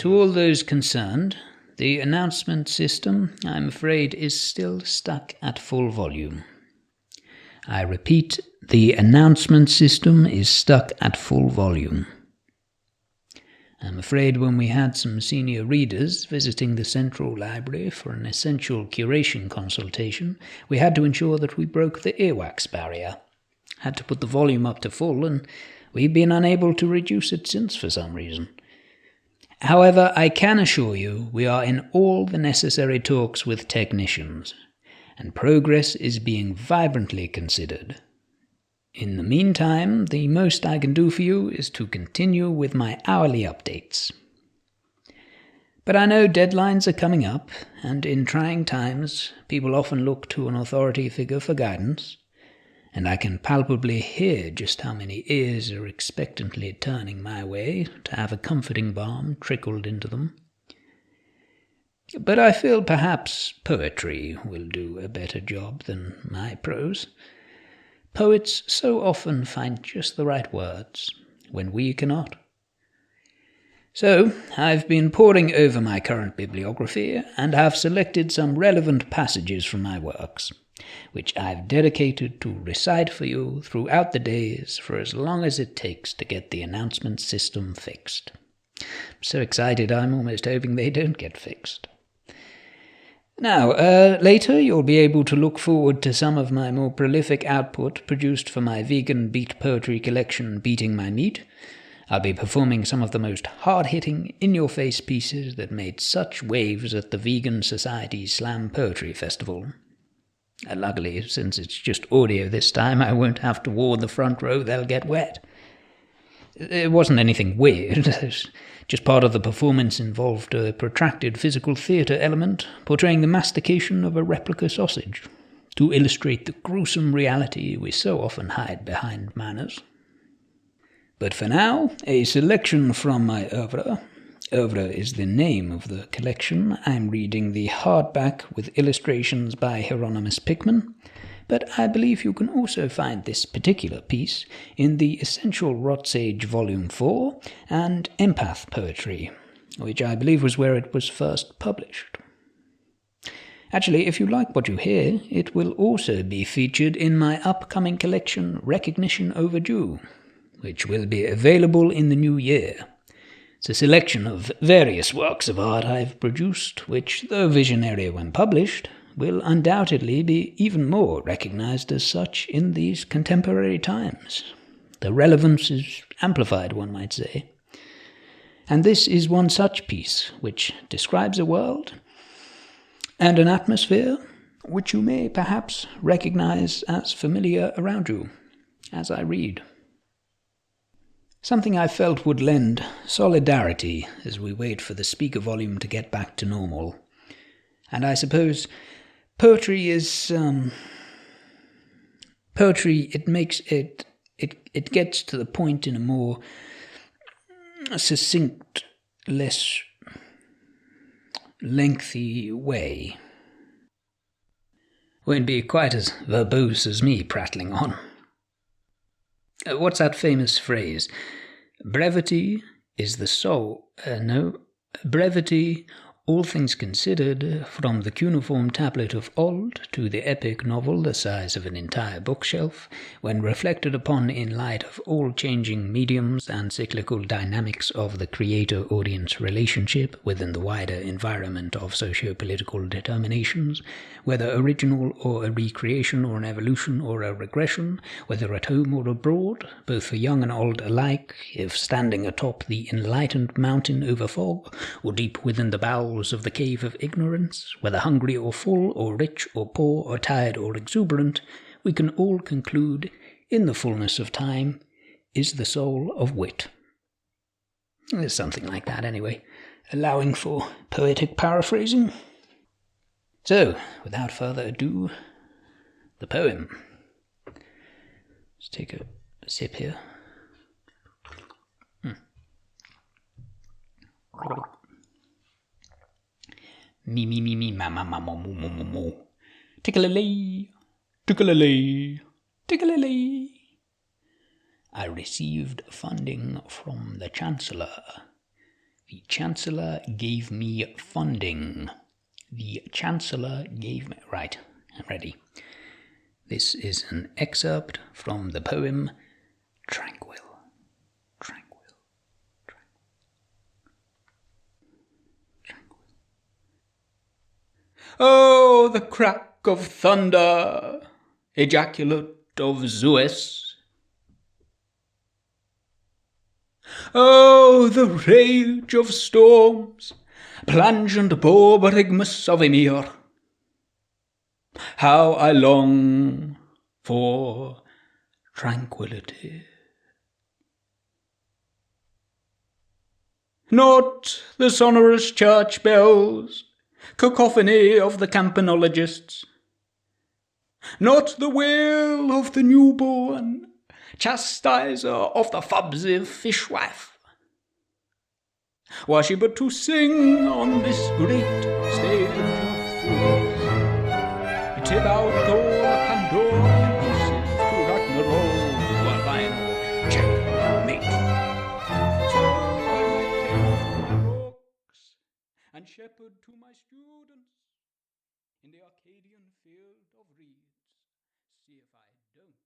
To all those concerned, the announcement system, I'm afraid, is still stuck at full volume. I repeat, the announcement system is stuck at full volume. I'm afraid when we had some senior readers visiting the Central Library for an essential curation consultation, we had to ensure that we broke the earwax barrier. Had to put the volume up to full, and we've been unable to reduce it since for some reason. However, I can assure you we are in all the necessary talks with technicians, and progress is being vibrantly considered. In the meantime, the most I can do for you is to continue with my hourly updates. But I know deadlines are coming up, and in trying times, people often look to an authority figure for guidance, and I can palpably hear just how many ears are expectantly turning my way to have a comforting balm trickled into them. But I feel perhaps poetry will do a better job than my prose. Poets so often find just the right words, when we cannot. So, I've been poring over my current bibliography, and have selected some relevant passages from my works, which I've dedicated to recite for you throughout the days for as long as it takes to get the announcement system fixed. I'm so excited I'm almost hoping they don't get fixed. Now, later you'll be able to look forward to some of my more prolific output produced for my vegan beat poetry collection, Beating My Meat. I'll be performing some of the most hard-hitting, in-your-face pieces that made such waves at the Vegan Society Slam Poetry Festival. Luckily, since it's just audio this time, I won't have to warn the front row they'll get wet. It wasn't anything weird. Just part of the performance involved a protracted physical theatre element, portraying the mastication of a replica sausage, to illustrate the gruesome reality we so often hide behind manners. But for now, a selection from my oeuvre. Oeuvre is the name of the collection. I'm reading the hardback with illustrations by Hieronymus Pickman, but I believe you can also find this particular piece in the Essential Rotsage Volume 4 and Empath Poetry, which I believe was where it was first published. Actually, if you like what you hear, it will also be featured in my upcoming collection Recognition Overdue, which will be available in the new year. It's a selection of various works of art I've produced, which, though visionary when published, will undoubtedly be even more recognized as such in these contemporary times. The relevance is amplified, one might say. And this is one such piece, which describes a world and an atmosphere which you may perhaps recognize as familiar around you, as I read. Something I felt would lend solidarity as we wait for the speaker volume to get back to normal. And I suppose poetry is poetry. It makes it gets to the point in a more succinct, less lengthy way. Won't be quite as verbose as me prattling on. What's that famous phrase? Brevity is the soul. Brevity, all things considered, from the cuneiform tablet of old to the epic novel the size of an entire bookshelf, when reflected upon in light of all changing mediums and cyclical dynamics of the creator-audience relationship within the wider environment of socio-political determinations, whether original or a recreation or an evolution or a regression, whether at home or abroad, both for young and old alike, if standing atop the enlightened mountain over fog, or deep within the bowels of the cave of ignorance, whether hungry or full, or rich or poor, or tired or exuberant, we can all conclude, in the fullness of time, is the soul of wit. There's something like that, anyway, allowing for poetic paraphrasing. So, without further ado, the poem. Let's take a sip here. Me, me, me, me, ma, ma, ma, mo, mo, mo, mo, mo. Tickle-a-lay, tickle-a-lay, tickle-a-lay. I received funding from the Chancellor. The Chancellor gave me funding. The Chancellor gave me... Right, I'm ready. This is an excerpt from the poem Tranquil. Tranquil. Tranquil. Oh, the crack of thunder, ejaculate of Zeus. Oh, the rage of storms, plangent borborygmus of Ymir. How I long for tranquility. Not the sonorous church bells, cacophony of the campanologists. Not the wail of the newborn, chastiser of the fubsive fishwife. Were she but to sing on this great stage of fools, tip out all Pandora inclusive to Ragnarok were final checkmate. So I take my rocks and shepherd to my students in the Arcadian field of reeds. See if I don't